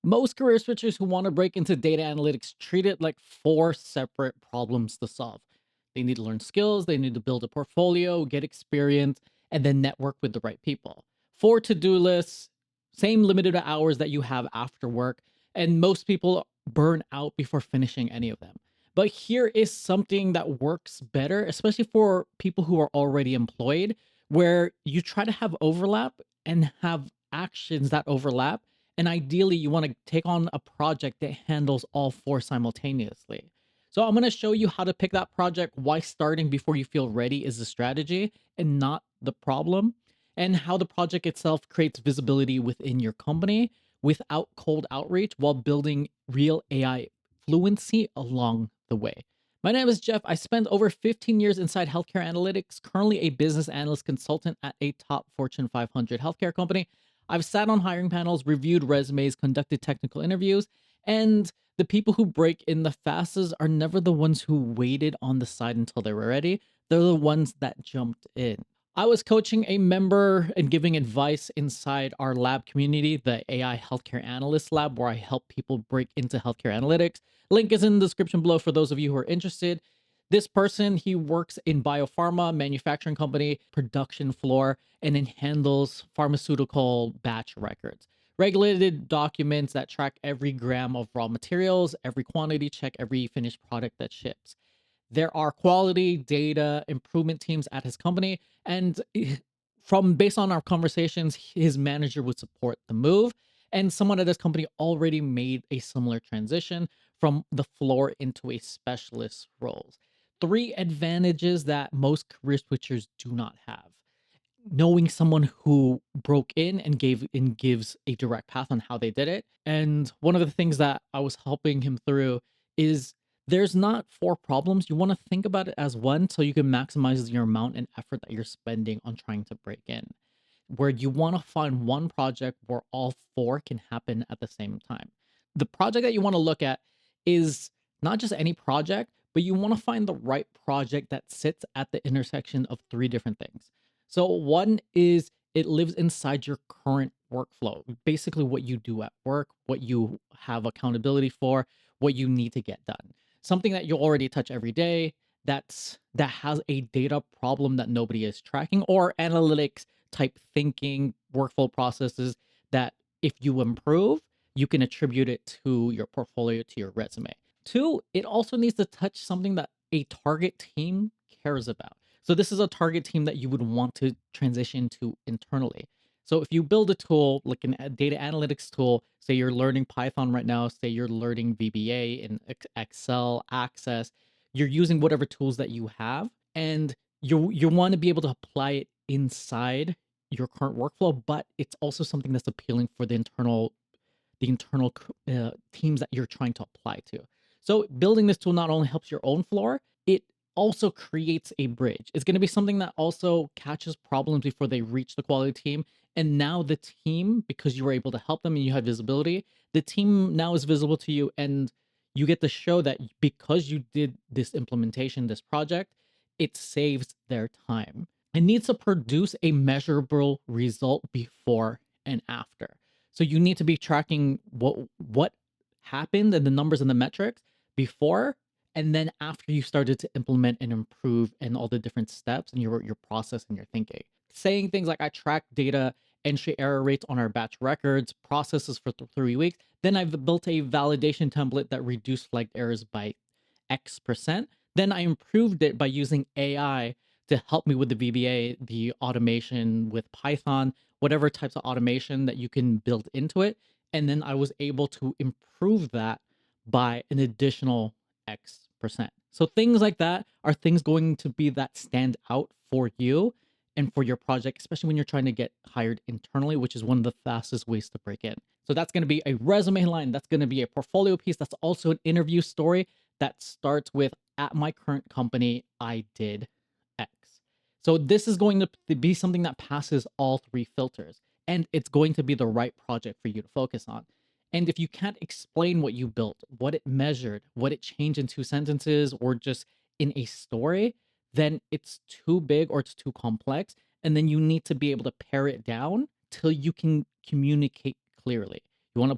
Most career switchers who want to break into data analytics treat it like four separate problems to solve. They need to learn skills, they need to build a portfolio, get experience, and then network with the right people. Four to do lists, same limited hours that you have after work, and most people burn out before finishing any of them. But here is something that works better, especially for people who are already employed, where you try to have overlap and have actions that overlap, and ideally, you want to take on a project that handles all four simultaneously. So I'm going to show you how to pick that project, why starting before you feel ready is the strategy and not the problem, and how the project itself creates visibility within your company without cold outreach while building real AI fluency along the way. My name is Jeff. I spent over 15 years inside healthcare analytics, currently a business analyst consultant at a top Fortune 500 healthcare company. I've sat on hiring panels, reviewed resumes, conducted technical interviews, and the people who break in the fastest are never the ones who waited on the side until they were ready. They're the ones that jumped in. I was coaching a member and giving advice inside our lab community, the AI Healthcare Analyst Lab, where I help people break into healthcare analytics. Link is in the description below for those of you who are interested. This person, he works in biopharma, manufacturing company, production floor, and it handles pharmaceutical batch records. Regulated documents that track every gram of raw materials, every quantity check, every finished product that ships. There are quality data improvement teams at his company, and from based on our conversations, his manager would support the move. And someone at his company already made a similar transition from the floor into a specialist roles. Three advantages that most career switchers do not have: knowing someone who broke in and gives a direct path on how they did it. And one of the things that I was helping him through is there's not four problems. You want to think about it as one so you can maximize your amount and effort that you're spending on trying to break in. Where you want to find one project where all four can happen at the same time. The project that you want to look at is not just any project, but you want to find the right project that sits at the intersection of three different things. So one is it lives inside your current workflow, basically what you do at work, what you have accountability for, what you need to get done. Something that you already touch every day that has a data problem that nobody is tracking, or analytics type thinking workflow processes that if you improve, you can attribute it to your portfolio, to your resume. Two, it also needs to touch something that a target team cares about. So this is a target team that you would want to transition to internally. So if you build a tool like a data analytics tool, say you're learning Python right now, say you're learning VBA in Excel, Access, you're using whatever tools that you have, and you want to be able to apply it inside your current workflow, but it's also something that's appealing for the internal teams that you're trying to apply to. So building this tool not only helps your own floor, it also creates a bridge. It's going to be something that also catches problems before they reach the quality team. And now the team, because you were able to help them and you had visibility, the team now is visible to you, and you get to show that because you did this implementation, this project, it saves their time. It needs to produce a measurable result before and after. So you need to be tracking what happened and the numbers and the metrics before and then after you started to implement and improve and all the different steps and your process and your thinking. Saying things like I track data entry error rates on our batch records, processes for 3 weeks. Then I've built a validation template that reduced flagged errors by X%. Then I improved it by using AI to help me with the VBA, the automation with Python, whatever types of automation that you can build into it. And then I was able to improve that by an additional X%. So things like that are things going to be that stand out for you and for your project, especially when you're trying to get hired internally, which is one of the fastest ways to break in. So that's going to be a resume line. That's going to be a portfolio piece. That's also an interview story that starts with, at my current company, I did X. So this is going to be something that passes all three filters, and it's going to be the right project for you to focus on. And if you can't explain what you built, what it measured, what it changed in 2 sentences, or just in a story, then it's too big or it's too complex. And then you need to be able to pare it down till you can communicate clearly. You want to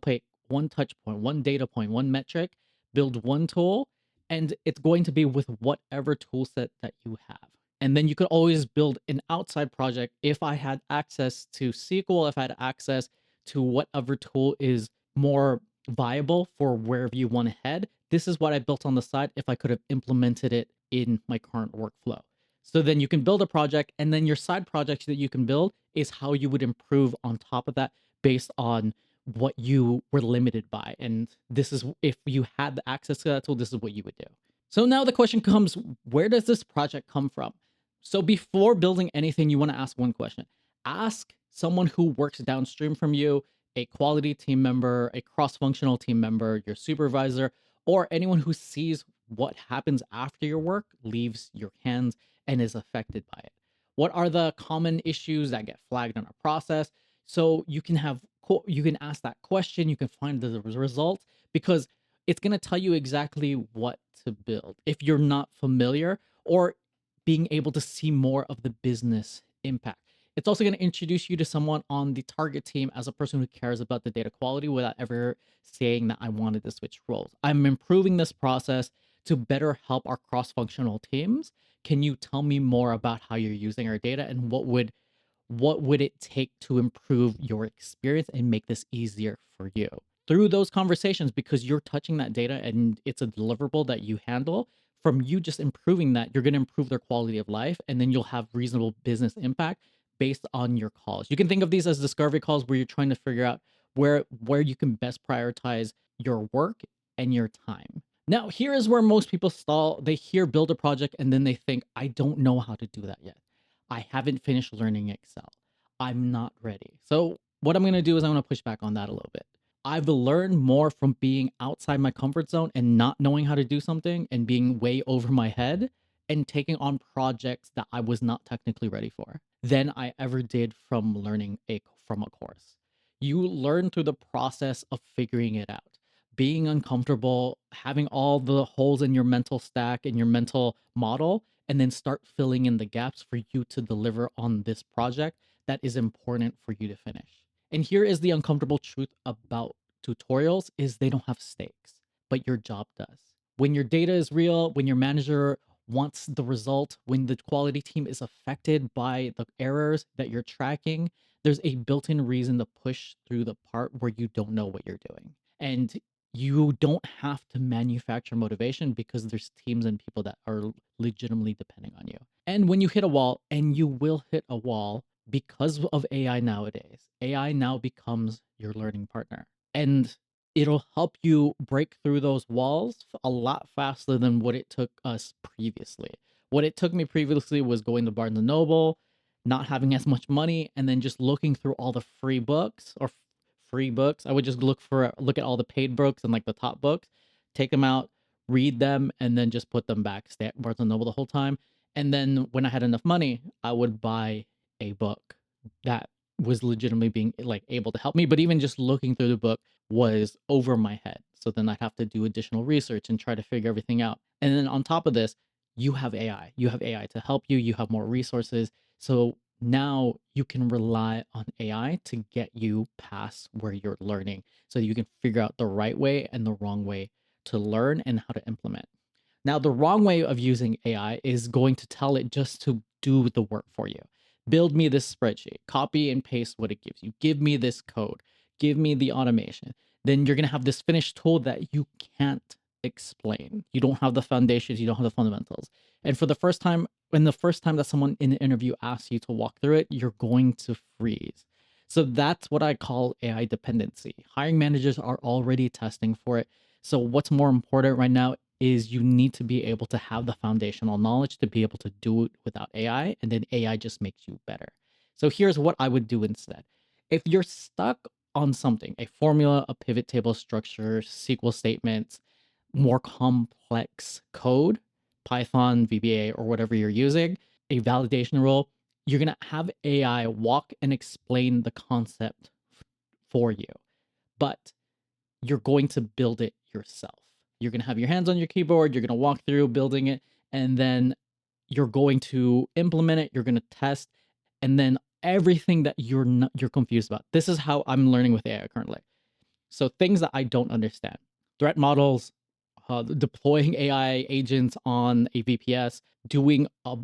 one touch point, one data point, one metric, build one tool, and it's going to be with whatever tool set that you have. And then you could always build an outside project. If I had access to SQL, if I had access to whatever tool is more viable for wherever you want to head, this is what I built on the side if I could have implemented it in my current workflow. So then you can build a project, and then your side projects that you can build is how you would improve on top of that based on what you were limited by. And this is, if you had the access to that tool, this is what you would do. So now the question comes, where does this project come from? So before building anything, you want to ask one question. Ask someone who works downstream from you, a quality team member, a cross-functional team member, your supervisor, or anyone who sees what happens after your work leaves your hands and is affected by it. What are the common issues that get flagged in a process? So you can have, you can ask that question, you can find the results, because it's going to tell you exactly what to build if you're not familiar, or being able to see more of the business impact. It's also going to introduce you to someone on the target team as a person who cares about the data quality without ever saying that I wanted to switch roles. I'm improving this process to better help our cross-functional teams. Can you tell me more about how you're using our data, and what would it take to improve your experience and make this easier for you? Through those conversations, because you're touching that data and it's a deliverable that you handle, from you just improving that, you're going to improve their quality of life, and then you'll have reasonable business impact based on your calls. You can think of these as discovery calls, where you're trying to figure out where you can best prioritize your work and your time. Now, here is where most people stall. They hear build a project and then they think, I don't know how to do that yet. I haven't finished learning Excel. I'm not ready. So what I'm going to do is I'm going to push back on that a little bit. I've learned more from being outside my comfort zone and not knowing how to do something and being way over my head and taking on projects that I was not technically ready for than I ever did from learning from a course. You learn through the process of figuring it out, being uncomfortable, having all the holes in your mental stack and your mental model, and then start filling in the gaps for you to deliver on this project that is important for you to finish. And here is the uncomfortable truth about tutorials, is they don't have stakes, but your job does. When your data is real, when your manager wants the result, when the quality team is affected by the errors that you're tracking, there's a built-in reason to push through the part where you don't know what you're doing. And you don't have to manufacture motivation, because there's teams and people that are legitimately depending on you. And when you hit a wall, and you will hit a wall because of AI nowadays, AI now becomes your learning partner. And it'll help you break through those walls a lot faster than what it took us previously. What it took me previously was going to Barnes and Noble, not having as much money, and then just looking through all the free books, or free books. I would just look at all the paid books and like the top books, take them out, read them, and then just put them back. Stay at Barnes and Noble the whole time. And then when I had enough money, I would buy a book that was legitimately being like able to help me. But even just looking through the book was over my head. So then I'd have to do additional research and try to figure everything out. And then on top of this, you have AI. You have AI to help you. You have more resources. So now you can rely on AI to get you past where you're learning, so you can figure out the right way and the wrong way to learn and how to implement. Now, the wrong way of using AI is going to tell it just to do the work for you. Build me this spreadsheet, copy and paste what it gives you. Give me this code, give me the automation. Then you're going to have this finished tool that you can't explain. You don't have the foundations, you don't have the fundamentals. And for the first time, when the first time that someone in an interview asks you to walk through it, you're going to freeze. So that's what I call AI dependency. Hiring managers are already testing for it. So what's more important right now is you need to be able to have the foundational knowledge to be able to do it without AI, and then AI just makes you better. So here's what I would do instead. If you're stuck on something, a formula, a pivot table structure, SQL statements, more complex code, Python, VBA, or whatever you're using, a validation rule, you're going to have AI walk and explain the concept for you. But you're going to build it yourself. You're going to have your hands on your keyboard, you're going to walk through building it, and then you're going to implement it, you're going to test, and then everything that you're confused about. This is how I'm learning with AI currently. So things that I don't understand, threat models, deploying AI agents on a VPS, doing a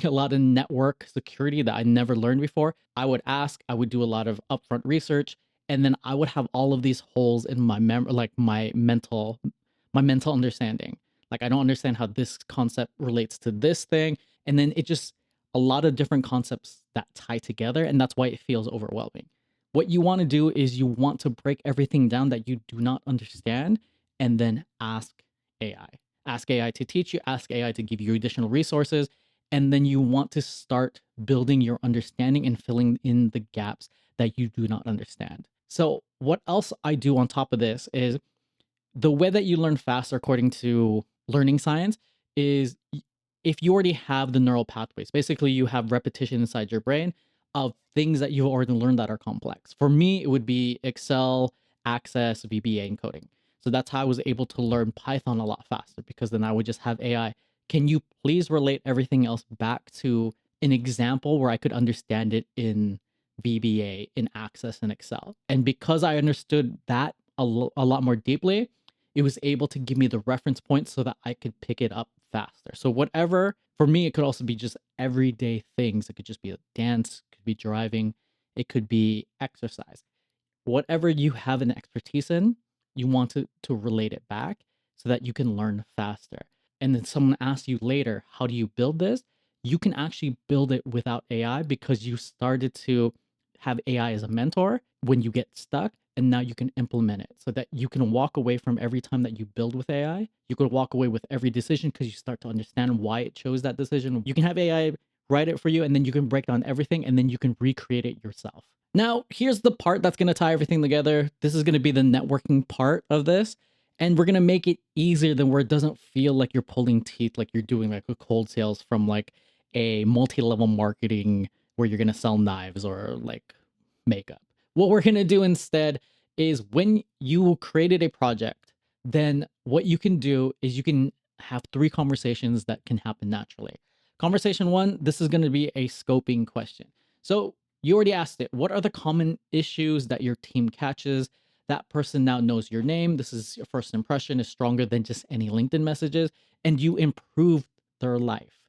lot of network security that I never learned before. I would ask, I would do a lot of upfront research, and then I would have all of these holes in my like my mental understanding. Like I don't understand how this concept relates to this thing, and then it just a lot of different concepts that tie together, and that's why it feels overwhelming. What you want to do is you want to break everything down that you do not understand and then ask AI. Ask AI to teach you, ask AI to give you additional resources, and then you want to start building your understanding and filling in the gaps that you do not understand. So, what else I do on top of this is the way that you learn faster according to learning science is if you already have the neural pathways, basically you have repetition inside your brain of things that you've already learned that are complex. For me, it would be Excel, Access, VBA encoding. So that's how I was able to learn Python a lot faster because then I would just have AI. Can you please relate everything else back to an example where I could understand it in VBA, in Access, and Excel? And because I understood that a lot more deeply, it was able to give me the reference points so that I could pick it up faster. So whatever, for me, it could also be just everyday things. It could just be a dance, it could be driving, it could be exercise. Whatever you have an expertise in, you want to relate it back so that you can learn faster. And then someone asks you later, how do you build this? You can actually build it without AI because you started to have AI as a mentor when you get stuck, and now you can implement it so that you can walk away from every time that you build with AI. You could walk away with every decision because you start to understand why it chose that decision. You can have AI write it for you, and then you can break down everything, and then you can recreate it yourself. Now, here's the part that's going to tie everything together. This is going to be the networking part of this. And we're going to make it easier than where it doesn't feel like you're pulling teeth, like you're doing like a cold sales from like a multi-level marketing where you're going to sell knives or like makeup. What we're going to do instead is when you created a project, then what you can do is you can have three conversations that can happen naturally. Conversation one, this is going to be a scoping question. So you already asked it. What are the common issues that your team catches? That person now knows your name. This is your first impression is stronger than just any LinkedIn messages, and you improve their life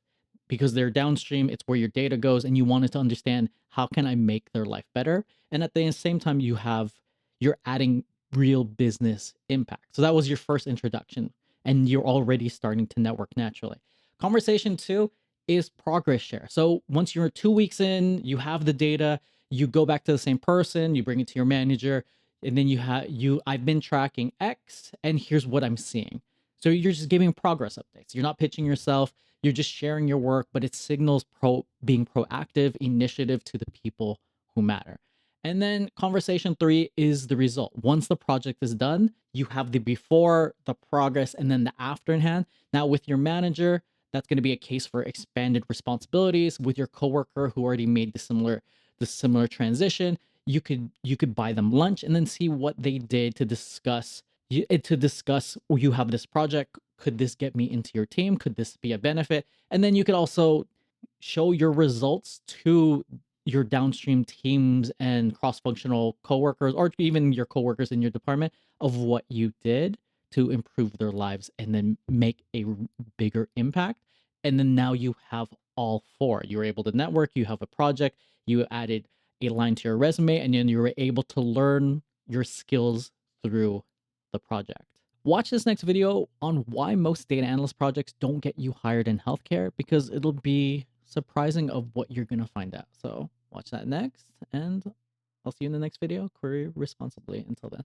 because they're downstream. It's where your data goes, and you wanted to understand how can I make their life better. And at the same time, you're adding real business impact. So that was your first introduction, and you're already starting to network naturally. Conversation two is progress share. So once you're 2 weeks in, you have the data, you go back to the same person, you bring it to your manager, and then I've been tracking X and here's what I'm seeing. So you're just giving progress updates. You're not pitching yourself, you're just sharing your work, but it signals being proactive initiative to the people who matter. And then conversation three is the result. Once the project is done, you have the before, the progress, and then the after in hand. Now with your manager, that's going to be a case for expanded responsibilities. With your coworker who already made the similar transition, you could buy them lunch and then see what they did to discuss you have this project, could this get me into your team, could this be a benefit, and then you could also show your results to your downstream teams and cross-functional coworkers or even your coworkers in your department of what you did to improve their lives and then make a bigger impact. And then now you have all four. You're able to network, you have a project, you added a line to your resume, and then you were able to learn your skills through the project. Watch this next video on why most data analyst projects don't get you hired in healthcare because it'll be surprising of what you're going to find out. So watch that next, and I'll see you in the next video. Query responsibly. Until then.